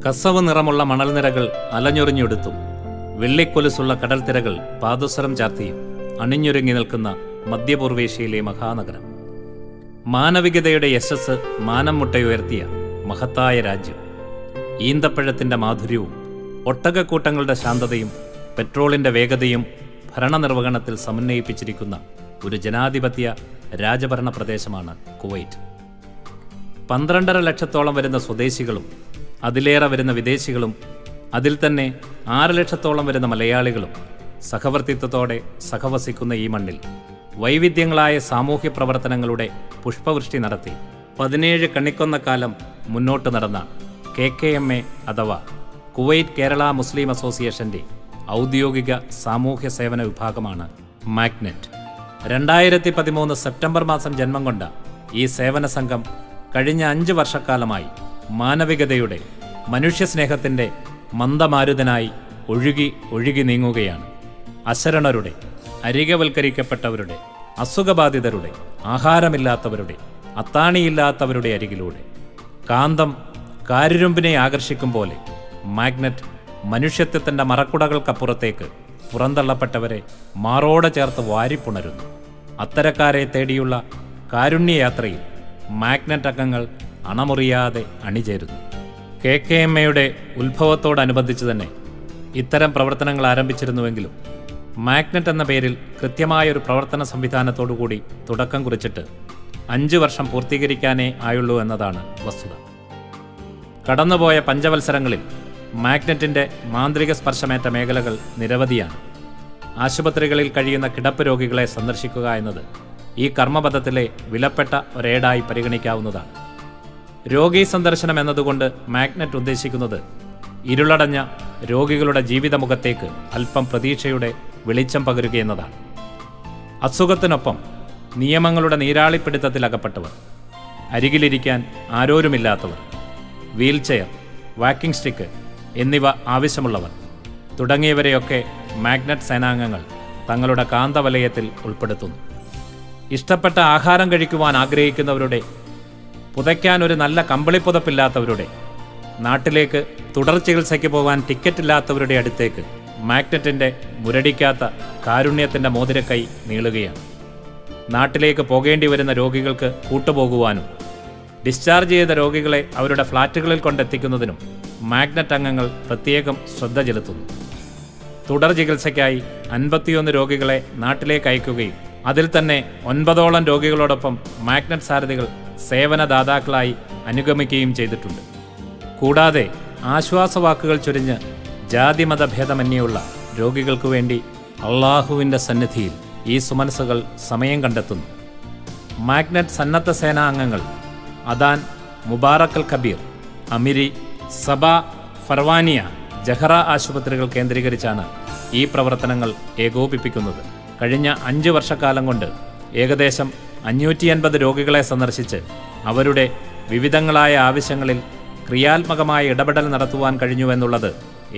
കസവ് നിറമുള്ള മണൽനിരകൾ അലഞ്ഞൊറിഞ്ഞെടുത്തും വെള്ളിക്കൊലുസുള്ള കടൽത്തിരകൾ പാദസരം ചാർത്തിയും അണിഞ്ഞൊരുങ്ങി നിൽക്കുന്ന മധ്യപൂർവേഷ്യയിലെ മഹാനഗരം. മാനവികതയുടെ യശസ് മാനം മുട്ടയുയർത്തിയ മഹത്തായ രാജ്യം. ഈന്തപ്പഴത്തിൻ്റെ മാധുര്യവും ഒട്ടകക്കൂട്ടങ്ങളുടെ ശാന്തതയും പെട്രോളിൻ്റെ വേഗതയും ഭരണനിർവഹണത്തിൽ സമന്വയിപ്പിച്ചിരിക്കുന്ന ഒരു ജനാധിപത്യ രാജഭരണ പ്രദേശമാണ് കുവൈറ്റ്. 12.5 ലക്ഷത്തോളം വരുന്ന സ്വദേശികളും അതിലേറെ വരുന്ന വിദേശികളും അതിൽ തന്നെ 6 ലക്ഷത്തോളം വരുന്ന മലയാളികളും സഹവർത്തിത്വത്തോടെ സഹവസിക്കുന്ന ഈ മണ്ണിൽ വൈവിധ്യങ്ങളായ സാമൂഹ്യ പ്രവർത്തനങ്ങളുടെ പുഷ്പവൃഷ്ടി നടത്തി 17 കണ്ണിക്കൊന്നക്കാലം മുന്നോട്ട് നടന്ന KKMA അഥവാ കുവൈറ്റ് കേരള മുസ്ലിം അസോസിയേഷൻ്റെ ഔദ്യോഗിക സാമൂഹ്യ സേവന വിഭാഗമാണ് മാഗ്നെറ്റ്. 2013 സെപ്റ്റംബർ മാസം ജന്മം കൊണ്ട ഈ സേവന സംഘം കഴിഞ്ഞ 5 വർഷക്കാലമായി മാനവികതയുടെ മനുഷ്യസ്നേഹത്തിൻ്റെ മന്ദമാരുതനായി ഒഴുകി നീങ്ങുകയാണ്. അശരണരുടെ, അരികവൽക്കരിക്കപ്പെട്ടവരുടെ, അസുഖബാധിതരുടെ, ആഹാരമില്ലാത്തവരുടെ, അത്താണിയില്ലാത്തവരുടെ അരികിലൂടെ കാന്തം കാരുരുമ്പിനെ ആകർഷിക്കും പോലെ മാഗ്നെറ്റ് മനുഷ്യത്വത്തിൻ്റെ മറക്കുടകൾക്കപ്പുറത്തേക്ക് പുറന്തള്ളപ്പെട്ടവരെ മാറോടെ ചേർത്ത് വാരിപ്പുണരുന്നു. അത്തരക്കാരെ തേടിയുള്ള കാരുണ്യയാത്രയിൽ മാഗ്നെറ്റ് അംഗങ്ങൾ അണമുറിയാതെ അണിചേരുന്നു. KKMAയുടെ ഉത്ഭവത്തോടനുബന്ധിച്ച് തന്നെ ഇത്തരം പ്രവർത്തനങ്ങൾ ആരംഭിച്ചിരുന്നുവെങ്കിലും മാഗ്നെറ്റ് എന്ന പേരിൽ കൃത്യമായൊരു പ്രവർത്തന സംവിധാനത്തോടുകൂടി തുടക്കം കുറിച്ചിട്ട് 5 വർഷം പൂർത്തീകരിക്കാനേ ആയുള്ളൂ എന്നതാണ് വസ്തുത. കടന്നുപോയ പഞ്ചവത്സരങ്ങളിൽ മാഗ്നെറ്റിൻ്റെ മാന്ത്രിക സ്പർശമേറ്റ മേഖലകൾ നിരവധിയാണ്. ആശുപത്രികളിൽ കഴിയുന്ന കിടപ്പ് രോഗികളെ സന്ദർശിക്കുക എന്നത് ഈ കർമ്മപഥത്തിലെ വിലപ്പെട്ട ഒരേടായി പരിഗണിക്കാവുന്നതാണ്. രോഗീ സന്ദർശനം എന്നതുകൊണ്ട് മാഗ്നെറ്റ് ഉദ്ദേശിക്കുന്നത് ഇരുളടഞ്ഞ രോഗികളുടെ ജീവിതമുഖത്തേക്ക് അല്പം പ്രതീക്ഷയുടെ വെളിച്ചം പകരുകയെന്നതാണ്. അസുഖത്തിനൊപ്പം നിയമങ്ങളുടെ നീരാളിപ്പിടുത്തത്തിൽ അകപ്പെട്ടവർ, അരികിലിരിക്കാൻ ആരോരുമില്ലാത്തവർ, വീൽചെയർ, വാക്കിംഗ് സ്റ്റിക്ക് എന്നിവ ആവശ്യമുള്ളവർ തുടങ്ങിയവരെയൊക്കെ മാഗ്നെറ്റ് സേനാംഗങ്ങൾ തങ്ങളുടെ കാന്തവലയത്തിൽ ഉൾപ്പെടുത്തുന്നു. ഇഷ്ടപ്പെട്ട ആഹാരം കഴിക്കുവാൻ ആഗ്രഹിക്കുന്നവരുടെ, പുതയ്ക്കാൻ ഒരു നല്ല കമ്പിളിപ്പുതപ്പില്ലാത്തവരുടെ, നാട്ടിലേക്ക് തുടർ ചികിത്സയ്ക്ക് പോകാൻ ടിക്കറ്റില്ലാത്തവരുടെ അടുത്തേക്ക് മാഗ്നെറ്റിൻ്റെ മുരടിക്കാത്ത കാരുണ്യത്തിൻ്റെ മോതിരക്കൈ നീളുകയാണ്. നാട്ടിലേക്ക് പോകേണ്ടി വരുന്ന രോഗികൾക്ക് കൂട്ടുപോകുവാനും ഡിസ്ചാർജ് ചെയ്ത രോഗികളെ അവരുടെ ഫ്ലാറ്റുകളിൽ കൊണ്ടെത്തിക്കുന്നതിനും മാഗ്നെറ്റ് അംഗങ്ങൾ പ്രത്യേകം ശ്രദ്ധ ചെലുത്തുന്നു. തുടർ ചികിത്സയ്ക്കായി 51 രോഗികളെ നാട്ടിലേക്ക് അയക്കുകയും അതിൽ തന്നെ 9ഓളം രോഗികളോടൊപ്പം മാഗ്നെറ്റ് സാരഥികൾ സേവനദാതാക്കളായി അനുഗമിക്കുകയും ചെയ്തിട്ടുണ്ട്. കൂടാതെ ആശ്വാസവാക്കുകൾ ചൊരിഞ്ഞ് ജാതിമതഭേദമന്യുള്ള രോഗികൾക്കു വേണ്ടി അള്ളാഹുവിൻ്റെ സന്നിധിയിൽ ഈ സുമനസ്സുകൾ സമയം കണ്ടെത്തുന്നു. മാഗ്നെറ്റ് സന്നദ്ധ സേനാ അംഗങ്ങൾ അദാൻ, മുബാറക്കൽ കബീർ, അമിരി, സബ, ഫർവാനിയ, ജഹറ ആശുപത്രികൾ കേന്ദ്രീകരിച്ചാണ് ഈ പ്രവർത്തനങ്ങൾ ഏകോപിപ്പിക്കുന്നത്. കഴിഞ്ഞ 5 വർഷക്കാലം കൊണ്ട് ഏകദേശം 550 രോഗികളെ സന്ദർശിച്ച് അവരുടെ വിവിധങ്ങളായ ആവശ്യങ്ങളിൽ ക്രിയാത്മകമായ ഇടപെടൽ നടത്തുവാൻ കഴിഞ്ഞുവെന്നുള്ളത്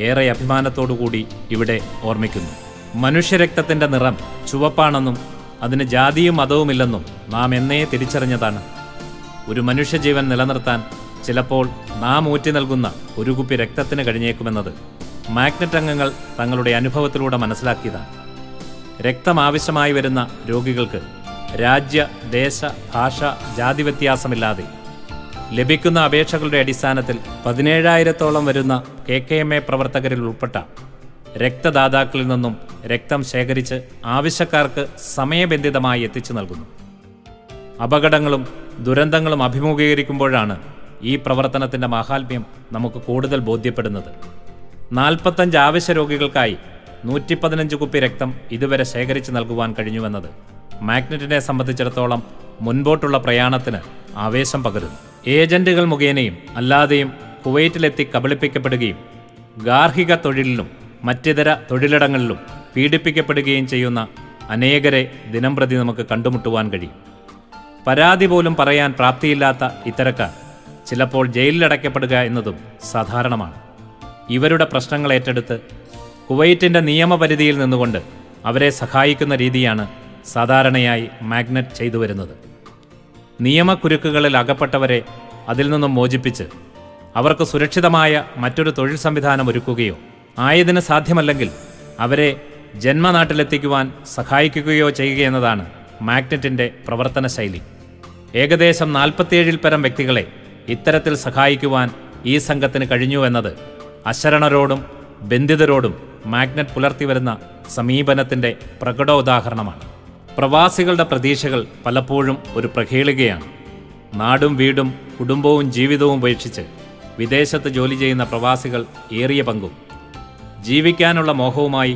ഏറെ അഭിമാനത്തോടുകൂടി ഇവിടെ ഓർമ്മിക്കുന്നു. മനുഷ്യരക്തത്തിൻ്റെ നിറം ചുവപ്പാണെന്നും അതിന് ജാതിയും മതവുമില്ലെന്നും നാം എന്നേ തിരിച്ചറിഞ്ഞതാണ്. ഒരു മനുഷ്യജീവൻ നിലനിർത്താൻ ചിലപ്പോൾ നാം ഊറ്റി നൽകുന്ന ഒരു കുപ്പി രക്തത്തിന് കഴിഞ്ഞേക്കുമെന്നത് മാഗ്നെറ്റ് അംഗങ്ങൾ തങ്ങളുടെ അനുഭവത്തിലൂടെ മനസ്സിലാക്കിയതാണ്. രക്തം ആവശ്യമായി വരുന്ന രോഗികൾക്ക് രാജ്യ, ദേശ, ഭാഷ, ജാതി വ്യത്യാസമില്ലാതെ ലഭിക്കുന്ന അപേക്ഷകളുടെ അടിസ്ഥാനത്തിൽ 17,000-ഓളം വരുന്ന KKMA പ്രവർത്തകരിൽ ഉൾപ്പെട്ട രക്തദാതാക്കളിൽ നിന്നും രക്തം ശേഖരിച്ച് ആവശ്യക്കാർക്ക് സമയബന്ധിതമായി എത്തിച്ചു നൽകുന്നു. അപകടങ്ങളും ദുരന്തങ്ങളും അഭിമുഖീകരിക്കുമ്പോഴാണ് ഈ പ്രവർത്തനത്തിൻ്റെ മാഹാത്മ്യം നമുക്ക് കൂടുതൽ ബോധ്യപ്പെടുന്നത്. 45 ആവശ്യ രോഗികൾക്കായി 115 കുപ്പി രക്തം ഇതുവരെ ശേഖരിച്ച് നൽകുവാൻ കഴിഞ്ഞുവെന്നത് മാഗ്നെറ്റിനെ സംബന്ധിച്ചിടത്തോളം മുൻപോട്ടുള്ള പ്രയാണത്തിന് ആവേശം പകരുന്നു. ഏജന്റുകൾ മുഖേനയും അല്ലാതെയും കുവൈറ്റിലെത്തി കബളിപ്പിക്കപ്പെടുകയും ഗാർഹിക തൊഴിലിലും മറ്റിതര തൊഴിലിടങ്ങളിലും പീഡിപ്പിക്കപ്പെടുകയും ചെയ്യുന്ന അനേകരെ ദിനംപ്രതി നമുക്ക് കണ്ടുമുട്ടുവാൻ കഴിയും. പരാതി പോലും പറയാൻ പ്രാപ്തിയില്ലാത്ത ഇത്തരക്കാർ ചിലപ്പോൾ ജയിലിലടയ്ക്കപ്പെടുക എന്നതും സാധാരണമാണ്. ഇവരുടെ പ്രശ്നങ്ങൾ ഏറ്റെടുത്ത് കുവൈറ്റിൻ്റെ നിയമപരിധിയിൽ നിന്നുകൊണ്ട് അവരെ സഹായിക്കുന്ന രീതിയാണ് സാധാരണയായി മാഗ്നെറ്റ് ചെയ്തു വരുന്നത്. നിയമക്കുരുക്കുകളിൽ അകപ്പെട്ടവരെ അതിൽ നിന്നും മോചിപ്പിച്ച് അവർക്ക് സുരക്ഷിതമായ മറ്റൊരു തൊഴിൽ സംവിധാനം ഒരുക്കുകയോ ആയതിന് സാധ്യമല്ലെങ്കിൽ അവരെ ജന്മനാട്ടിലെത്തിക്കുവാൻ സഹായിക്കുകയോ ചെയ്യുകയെന്നതാണ് മാഗ്നറ്റിൻ്റെ പ്രവർത്തന ശൈലി. ഏകദേശം 47 പരം വ്യക്തികളെ ഇത്തരത്തിൽ സഹായിക്കുവാൻ ഈ സംഘത്തിന് കഴിഞ്ഞു എന്നത് അശരണരോടും ബന്ധിതരോടും മാഗ്നറ്റ് പുലർത്തിവരുന്ന സമീപനത്തിൻ്റെ പ്രകടോദാഹരണമാണ്. പ്രവാസികളുടെ പ്രതീക്ഷകൾ പലപ്പോഴും ഒരു പ്രഹേളികയാണ്. നാടും വീടും കുടുംബവും ജീവിതവും ഉപേക്ഷിച്ച് വിദേശത്ത് ജോലി ചെയ്യുന്ന പ്രവാസികൾ ഏറിയ പങ്കും ജീവിക്കാനുള്ള മോഹവുമായി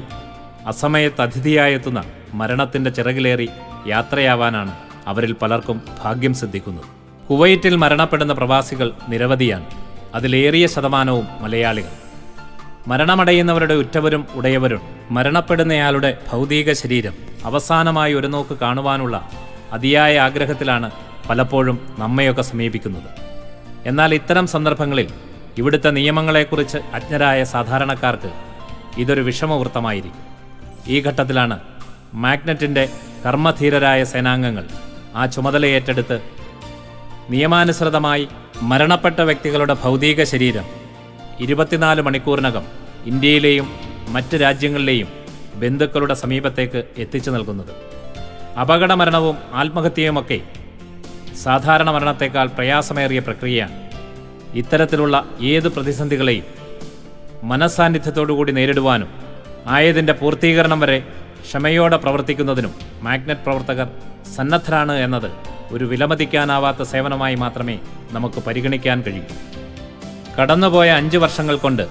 അസമയത്ത് അതിഥിയായെത്തുന്ന മരണത്തിൻ്റെ ചിറകിലേറി യാത്രയാവാനാണ് അവരിൽ പലർക്കും ഭാഗ്യം സിദ്ധിക്കുന്നത്. കുവൈറ്റിൽ മരണപ്പെടുന്ന പ്രവാസികൾ നിരവധിയാണ്. അതിലേറിയ ശതമാനവും മലയാളികൾ. മരണമടയുന്നവരുടെ ഉറ്റവരും ഉടയവരും മരണപ്പെടുന്നയാളുടെ ഭൗതിക ശരീരം അവസാനമായി ഒരു നോക്ക് കാണുവാനുള്ള അതിയായ ആഗ്രഹത്തിലാണ് പലപ്പോഴും നമ്മയൊക്കെ സമീപിക്കുന്നത്. എന്നാൽ ഇത്തരം സന്ദർഭങ്ങളിൽ ഇവിടുത്തെ നിയമങ്ങളെക്കുറിച്ച് അജ്ഞരായ സാധാരണക്കാർക്ക് ഇതൊരു വിഷമവൃത്തമായിരിക്കും. ഈ ഘട്ടത്തിലാണ് മാഗ്നറ്റിൻ്റെ കർമ്മധീരരായ സേനാംഗങ്ങൾ ആ ചുമതല ഏറ്റെടുത്ത് നിയമാനുസൃതമായി മരണപ്പെട്ട വ്യക്തികളുടെ ഭൗതിക ശരീരം 24 മണിക്കൂറിനകം ഇന്ത്യയിലെയും മറ്റ് രാജ്യങ്ങളിലെയും ബന്ധുക്കളുടെ സമീപത്തേക്ക് എത്തിച്ചു നൽകുന്നത്. അപകടമരണവും ആത്മഹത്യയുമൊക്കെ സാധാരണ മരണത്തേക്കാൾ പ്രയാസമേറിയ പ്രക്രിയയാണ്. ഇത്തരത്തിലുള്ള ഏത് പ്രതിസന്ധികളെയും മനസ്സാന്നിധ്യത്തോടുകൂടി നേരിടുവാനും ആയതിൻ്റെ പൂർത്തീകരണം വരെ ക്ഷമയോടെ പ്രവർത്തിക്കുന്നതിനും മാഗ്നറ്റ് പ്രവർത്തകർ സന്നദ്ധരാണ് എന്നത് ഒരു വിലമതിക്കാനാവാത്ത സേവനമായി മാത്രമേ നമുക്ക് പരിഗണിക്കാൻ കഴിയൂ. കടന്നുപോയ 5 വർഷങ്ങൾ കൊണ്ട്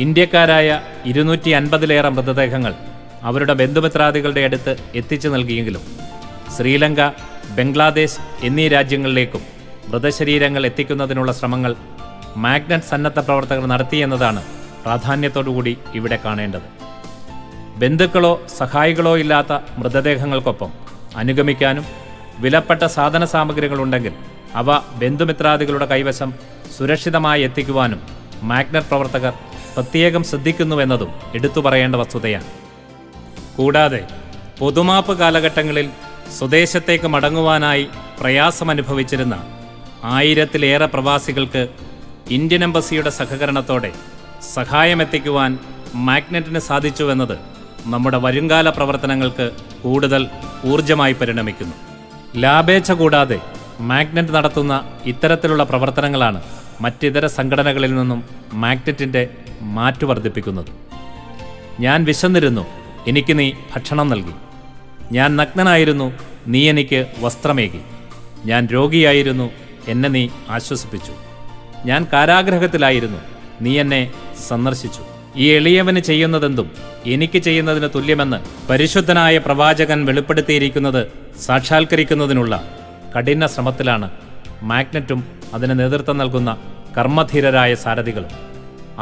ഇന്ത്യക്കാരായ 250-ലേറെ മൃതദേഹങ്ങൾ അവരുടെ ബന്ധുമിത്രാദികളുടെ അടുത്ത് എത്തിച്ചു നൽകിയെങ്കിലും ശ്രീലങ്ക, ബംഗ്ലാദേശ് എന്നീ രാജ്യങ്ങളിലേക്കും മൃതശരീരങ്ങൾ എത്തിക്കുന്നതിനുള്ള ശ്രമങ്ങൾ മാഗ്നറ്റ് സന്നദ്ധ പ്രവർത്തകർ നടത്തിയെന്നതാണ് പ്രാധാന്യത്തോടുകൂടി ഇവിടെ കാണേണ്ടത്. ബന്ധുക്കളോ സഹായികളോ ഇല്ലാത്ത മൃതദേഹങ്ങൾക്കൊപ്പം അനുഗമിക്കാനും വിലപ്പെട്ട സാധന സാമഗ്രികളുണ്ടെങ്കിൽ അവ ബന്ധുമിത്രാദികളുടെ കൈവശം സുരക്ഷിതമായി എത്തിക്കുവാനും മാഗ്നറ്റ് പ്രവർത്തകർ പ്രത്യേകം ശ്രദ്ധിക്കുന്നുവെന്നതും എടുത്തു പറയേണ്ട വസ്തുതയാണ്. കൂടാതെ പൊതുമാപ്പ് കാലഘട്ടങ്ങളിൽ സ്വദേശത്തേക്ക് മടങ്ങുവാനായി പ്രയാസമനുഭവിച്ചിരുന്ന 1000-ലേറെ പ്രവാസികൾക്ക് ഇന്ത്യൻ എംബസിയുടെ സഹകരണത്തോടെ സഹായമെത്തിക്കുവാൻ മാഗ്നറ്റിന് സാധിച്ചുവെന്നത് നമ്മുടെ വരുംകാല പ്രവർത്തനങ്ങൾക്ക് കൂടുതൽ ഊർജമായി പരിണമിക്കുന്നു. ലാഭേച്ഛ കൂടാതെ മാഗ്നറ്റ് നടത്തുന്ന ഇത്തരത്തിലുള്ള പ്രവർത്തനങ്ങളാണ് മറ്റിതര സംഘടനകളിൽ നിന്നും മാഗ്നറ്റിൻ്റെ മാറ്റു വർദ്ധിപ്പിക്കുന്നത്. ഞാൻ വിശന്നിരുന്നു, എനിക്ക് നീ ഭക്ഷണം നൽകി. ഞാൻ നഗ്നനായിരുന്നു, നീ എനിക്ക് വസ്ത്രമേകി. ഞാൻ രോഗിയായിരുന്നു, എന്നെ നീ ആശ്വസിപ്പിച്ചു. ഞാൻ കാരാഗ്രഹത്തിലായിരുന്നു, നീ എന്നെ സന്ദർശിച്ചു. ഈ എളിയവന് ചെയ്യുന്നതെന്തും എനിക്ക് ചെയ്യുന്നതിന് തുല്യമെന്ന് പരിശുദ്ധനായ പ്രവാചകൻ വെളിപ്പെടുത്തിയിരിക്കുന്നത് സാക്ഷാത്കരിക്കുന്നതിനുള്ള കഠിന ശ്രമത്തിലാണ് മാഗ്നറ്റും അതിന് നേതൃത്വം നൽകുന്ന കർമ്മധീരരായ സാരഥികളും.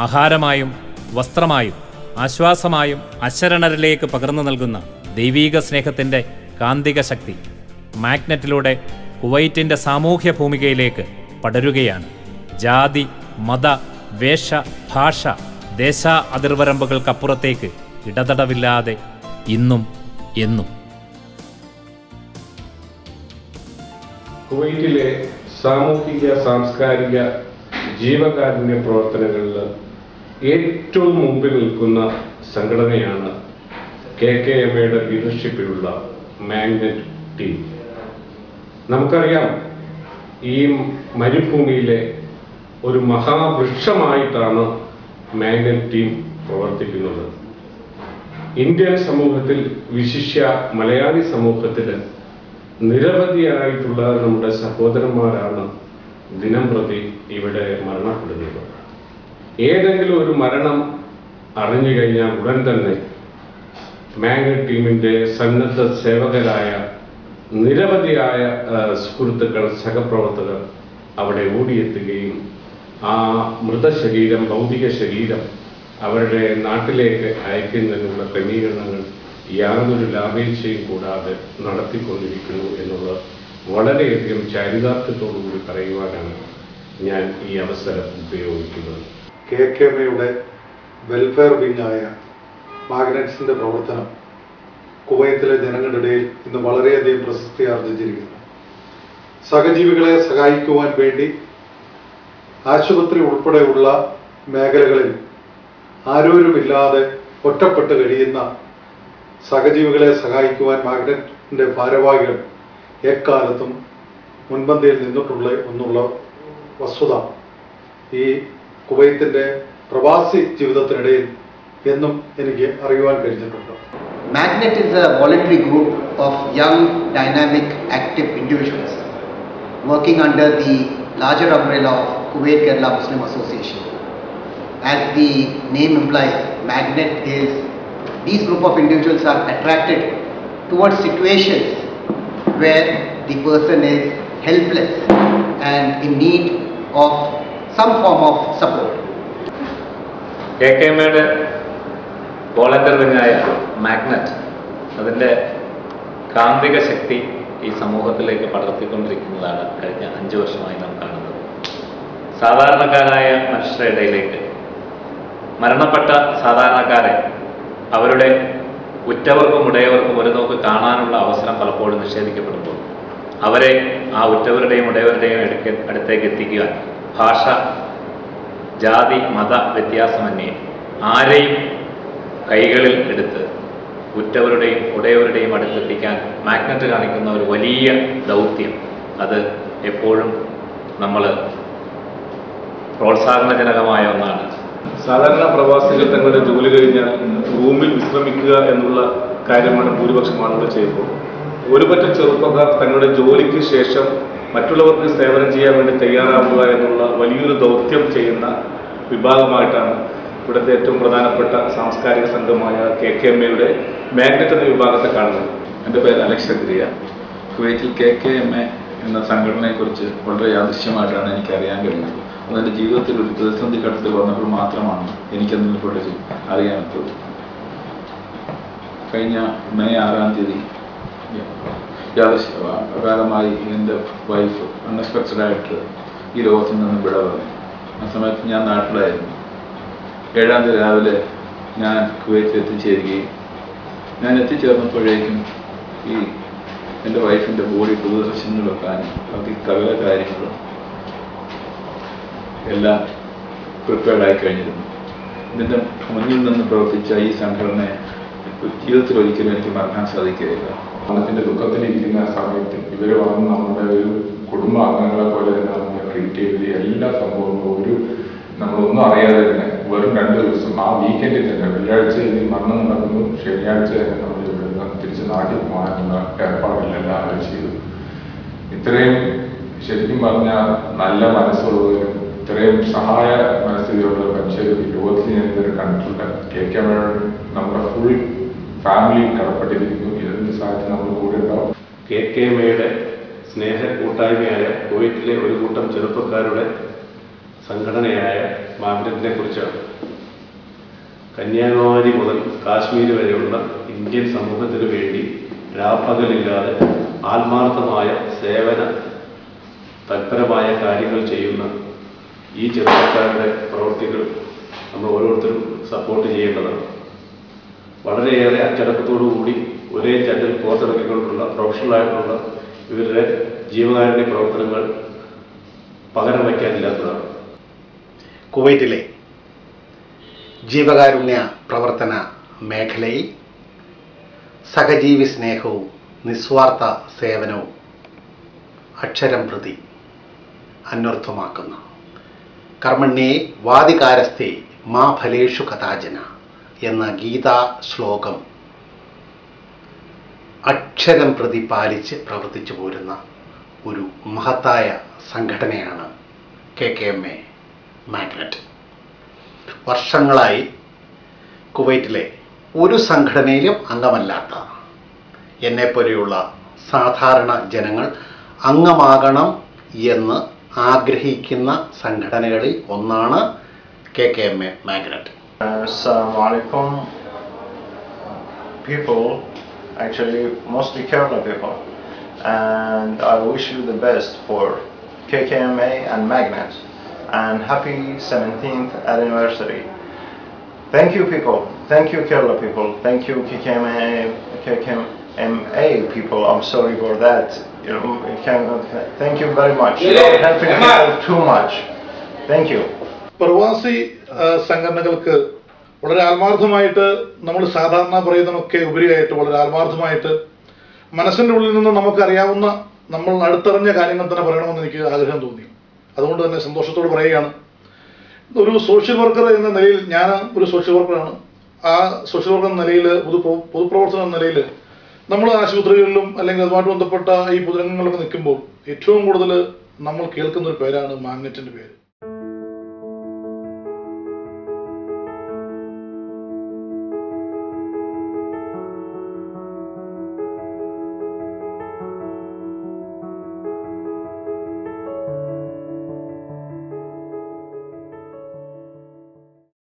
ആഹാരമായും വസ്ത്രമായും ആശ്വാസമായും അശരണരിലേക്ക് പകർന്നു നൽകുന്ന ദൈവീക സ്നേഹത്തിൻ്റെ കാന്തിക ശക്തി മാഗ്നറ്റിലൂടെ കുവൈറ്റിൻ്റെ സാമൂഹ്യ ഭൂമികയിലേക്ക് പടരുകയാണ്. ജാതി, മത, വേഷ, ഭാഷ, ദേശ അതിർവരമ്പുകൾക്കപ്പുറത്തേക്ക് ഇടതടവില്ലാതെ ഇന്നും എന്നും. കുവൈറ്റിലെ സാമൂഹിക സാംസ്കാരിക ജീവകാരുണ്യ പ്രവർത്തനങ്ങളിൽ ഏറ്റവും മുമ്പിൽ നിൽക്കുന്ന സംഘടനയാണ് KKMയുടെ ലീഡർഷിപ്പിലുള്ള മാഗ്നറ്റ് ടീം. നമുക്കറിയാം, ഈ മരുഭൂമിയിലെ ഒരു മഹാവൃക്ഷമായിട്ടാണ് മാഗ്നറ്റ് ടീം പ്രവർത്തിക്കുന്നത്. ഇന്ത്യൻ സമൂഹത്തിൽ, വിശിഷ്യ മലയാളി സമൂഹത്തിൽ നിരവധിയായിട്ടുള്ള നമ്മുടെ സഹോദരന്മാരാണ് ദിനം പ്രതി ഇവിടെ മരണപ്പെടുന്നത്. ഏതെങ്കിലും ഒരു മരണം അറിഞ്ഞു കഴിഞ്ഞാൽ ഉടൻ തന്നെ മാഗ്നറ്റ് ടീമിൻ്റെ സന്നദ്ധ സേവകരായ നിരവധിയായ സുഹൃത്തുക്കൾ, സഹപ്രവർത്തകർ അവിടെ ഓടിയെത്തുകയും ആ മൃതശരീരം, ഭൗതിക ശരീരം അവരുടെ നാട്ടിലേക്ക് അയക്കുന്നതിനുള്ള ക്രമീകരണങ്ങൾ യാതൊരു ലാഭേച്ഛയും കൂടാതെ നടത്തിക്കൊണ്ടിരിക്കുന്നു എന്നുള്ളത് വളരെയധികം ചാരിതാർത്ഥ്യത്തോടുകൂടി പറയുവാനാണ് ഞാൻ ഈ അവസരം ഉപയോഗിക്കുന്നത്. KKMയുടെ വെൽഫെയർ വിങ്ങായ മാഗ്നറ്റ്സിൻ്റെ പ്രവർത്തനം കുവൈത്തിലെ ജനങ്ങളുടെ ഇടയിൽ ഇന്ന് വളരെയധികം പ്രശസ്തി ആർജിച്ചിരിക്കുന്നു. സഹജീവികളെ സഹായിക്കുവാൻ വേണ്ടി ആശുപത്രി ഉൾപ്പെടെയുള്ള മേഖലകളിൽ ആരോരുമില്ലാതെ ഒറ്റപ്പെട്ട് കഴിയുന്ന സഹജീവികളെ സഹായിക്കുവാൻ മാഗ്നറ്റിൻ്റെ ഭാരവാഹികൾ എക്കാലത്തും മുൻപന്തിയിൽ നിന്നിട്ടുള്ള എന്നുള്ള വസ്തുത ഈ കുവൈത്തിൻ്റെ പ്രവാസി ജീവിതത്തിനിടയിൽ എന്നും എനിക്ക് അറിയുവാൻ കഴിഞ്ഞിട്ടുണ്ട്. Magnet is a voluntary group of young, dynamic, active individuals working under the larger umbrella of Kuwait Kerala Muslim Association. As the name implies, Magnet is these group of individuals are attracted towards situations where the person is helpless and in need of some form of support. KKMയുടെ volunteer വിങ്ങായ magnet അതിൻ്റെ കാന്തിക ശക്തി ഈ സമൂഹത്തിലേക്ക് പടർത്തിക്കൊണ്ടിരിക്കുന്നതാണ് കഴിഞ്ഞ 5 വർഷമായി നാം കാണുന്നത്. സാധാരണക്കാരായ മനുഷ്യരുടെ ഇടയിലേക്ക് മരണപ്പെട്ട സാധാരണക്കാരെ അവരുടെ ഉറ്റവർക്കും ഉടയവർക്കും ഒരു നോക്ക് കാണാനുള്ള അവസരം പലപ്പോഴും നിഷേധിക്കപ്പെടുമ്പോൾ അവരെ ആ ഉറ്റവരുടെയും ഉടയവരുടെയും അടുത്തേക്ക് എത്തിക്കുവാൻ ഭാഷ, ജാതി, മത വ്യത്യാസമന്യേ ആരെയും കൈകളിൽ എടുത്ത് ഉറ്റവരുടെയും ഉടയവരുടെയും അടുത്തെത്തിക്കാൻ മാഗ്നറ്റ് കാണിക്കുന്ന ഒരു വലിയ ദൗത്യം, അത് എപ്പോഴും നമ്മൾ പ്രോത്സാഹനജനകമായ ഒന്നാണ്. സാധാരണ പ്രവാസികൾ തങ്ങളുടെ ജോലി കഴിഞ്ഞാൽ റൂമിൽ വിശ്രമിക്കുക എന്നുള്ള കാര്യമാണ് ഭൂരിപക്ഷം ആളുകൾ ചെയ്യുമ്പോൾ, ഒരുപറ്റം ചെറുപ്പക്കാർ തങ്ങളുടെ ജോലിക്ക് ശേഷം മറ്റുള്ളവർക്ക് സേവനം ചെയ്യാൻ വേണ്ടി തയ്യാറാവുക എന്നുള്ള വലിയൊരു ദൗത്യം ചെയ്യുന്ന വിഭാഗമായിട്ടാണ് ഇവിടുത്തെ ഏറ്റവും പ്രധാനപ്പെട്ട സാംസ്കാരിക സംഘമായ KKMയുടെ മാഗ്നറ്റ് എന്ന വിഭാഗത്തെ കാണുന്നത്. എൻ്റെ പേര് അലക്സ് ചക്രിയ. കുവൈറ്റിൽ KKMA എന്ന സംഘടനയെക്കുറിച്ച് വളരെ യാദൃശ്യമായിട്ടാണ് എനിക്ക് അറിയാൻ കഴിഞ്ഞത്. അതെൻ്റെ ജീവിതത്തിൽ ഒരു പ്രതിസന്ധി ഘട്ടത്തിൽ വന്നപ്പോൾ മാത്രമാണ് എനിക്കതിനെക്കുറിച്ച് അറിയാനെത്തത്. കഴിഞ്ഞ മെയ് 6-ാം തീയതി അകാലമായി എൻ്റെ വൈഫ് അൺഎക്സ്പെക്റ്റഡായിട്ട് ഈ ലോകത്തിൽ നിന്ന് വിട പറഞ്ഞു. ആ സമയത്ത് ഞാൻ നാട്ടിലായിരുന്നു. 7-ാം തീയതി രാവിലെ ഞാൻ കുവൈത്തിൽ എത്തിച്ചേരുകയും ഞാൻ എത്തിച്ചേർന്നപ്പോഴേക്കും ഈ എൻ്റെ വൈഫിൻ്റെ ബോഡി പൊതുദർശനം വെക്കാനും ബാക്കി കവല കാര്യങ്ങളും എല്ലാം പ്രിപ്പയർഡായി കഴിഞ്ഞിരുന്നു. ഇതിൻ്റെ മുന്നിൽ നിന്ന് പ്രവർത്തിച്ച ഈ സംഘടനയെ ജീവിതത്തിൽ ഒരിക്കലും എനിക്ക് മറക്കാൻ സാധിക്കുകയില്ല. മരണത്തിൻ്റെ ദുഃഖത്തിലിരിക്കുന്ന സമയത്ത് ഇവർ വന്ന് നമ്മുടെ ഒരു കുടുംബ അംഗങ്ങളെ പോലെ തന്നെ നമ്മളെ ട്രീറ്റ് ചെയ്ത് എല്ലാ സംഭവങ്ങളും നമ്മളൊന്നും അറിയാതെ തന്നെ വെറും 2 ദിവസം ആ വീക്കെൻഡിൽ തന്നെ വെള്ളിയാഴ്ച മരണം നടക്കുന്നു, ശനിയാഴ്ച തന്നെ നമ്മൾ ഇവിടെ തിരിച്ച് നാട്ടിൽ പോകാനുള്ള ഏർപ്പാടുകളെല്ലാം അവർ ചെയ്തു. ഇത്രയും ശരിക്കും പറഞ്ഞാൽ നല്ല മനസ്സുള്ളവരും ഇത്രയും സഹായ മനസ്ഥിതിയുള്ള മനുഷ്യർ ലോകത്തിൽ ഞാൻ ഇതുവരെ കണ്ടിട്ടില്ല. KKMA നമ്മുടെ ഫുൾ ഫാമിലി കടപ്പെട്ടിരിക്കുന്നു. എന്ത് സാഹചര്യം നമ്മൾ കൂടെ ഉണ്ടാവും. KKMയുടെ സ്നേഹ കൂട്ടായ്മയായ കുവൈറ്റിലെ ഒരു കൂട്ടം ചെറുപ്പക്കാരുടെ സംഘടനയായ മാഗ്നറ്റിനെ കുറിച്ചാണ്. കന്യാകുമാരി മുതൽ കാശ്മീർ വരെയുള്ള ഇന്ത്യൻ സമൂഹത്തിനു വേണ്ടി രാപ്പകലില്ലാതെ ആത്മാർത്ഥമായ സേവന തൽപരമായ കാര്യങ്ങൾ ചെയ്യുന്ന ഈ ചെറുപ്പക്കാരുടെ പ്രവൃത്തികൾ നമ്മൾ ഓരോരുത്തരും സപ്പോർട്ട് ചെയ്യേണ്ടതാണ്. വളരെയേറെ അച്ചടക്കത്തോടുകൂടി ഒരേ ചട്ടിൽ കോർത്തിറക്കിക്കൊണ്ടുള്ള പ്രൊഫഷണലായിട്ടുള്ള ഇവരുടെ ജീവകാരുണ്യ പ്രവർത്തനങ്ങൾ പകരം വയ്ക്കാനില്ലാത്തതാണ്. കുവൈറ്റിലെ ജീവകാരുണ്യ പ്രവർത്തന മേഖലയിൽ സഹജീവി സ്നേഹവും നിസ്വാർത്ഥ സേവനവും അക്ഷരം പ്രതി അന്വർത്ഥമാക്കുന്ന കർമ്മണ്യേ വാദികാരസ്ഥേ മാ ഫലേഷു കഥാചന എന്ന ഗീതാ ശ്ലോകം അക്ഷരം പ്രതി പാലിച്ച് പ്രവർത്തിച്ചു പോരുന്ന ഒരു മഹത്തായ സംഘടനയാണ് KKMA മാഗ്നറ്റ്. വർഷങ്ങളായി കുവൈറ്റിലെ ഒരു സംഘടനയിലും അംഗമല്ലാത്ത എന്നെപ്പോലെയുള്ള സാധാരണ ജനങ്ങൾ അംഗമാകണം എന്ന് ആഗ്രഹിക്കുന്ന സംഘടനകളിൽ ഒന്നാണ് KKMA magnet. Assalamu alaikum people, actually mostly Kerala people, and I wish you the best for KKMA and Magnet, and happy 17th anniversary. Thank you people, thank you Kerala people, thank you KKMA people, I'm sorry for that, thank you very much, you're helping people too much. Thank you. പ്രവാസി സംഘടനകൾക്ക് വളരെ ആത്മാർത്ഥമായിട്ട് നമ്മൾ സാധാരണ പറയുന്നതൊക്കെ ഉപരിയായിട്ട് വളരെ ആത്മാർത്ഥമായിട്ട് മനസ്സിൻ്റെ ഉള്ളിൽ നിന്ന് നമുക്കറിയാവുന്ന നമ്മൾ അടുത്തറിഞ്ഞ കാര്യങ്ങൾ തന്നെ പറയണമെന്ന് എനിക്ക് ആഗ്രഹം തോന്നി. അതുകൊണ്ട് തന്നെ സന്തോഷത്തോട് പറയുകയാണ്. ഒരു സോഷ്യൽ വർക്കർ എന്ന നിലയിൽ ഞാൻ ഒരു സോഷ്യൽ വർക്കറാണ്. ആ സോഷ്യൽ വർക്കർ എന്ന നിലയിൽ പൊതുപ്രവർത്തനം എന്ന നിലയിൽ നമ്മൾ ആശുപത്രികളിലും അല്ലെങ്കിൽ അതുമായിട്ട് ബന്ധപ്പെട്ട ഈ പൊതുരംഗങ്ങളിലൊക്കെ നിൽക്കുമ്പോൾ ഏറ്റവും കൂടുതൽ നമ്മൾ കേൾക്കുന്ന ഒരു പേരാണ് മാഗ്നറ്റിൻ്റെ പേര്.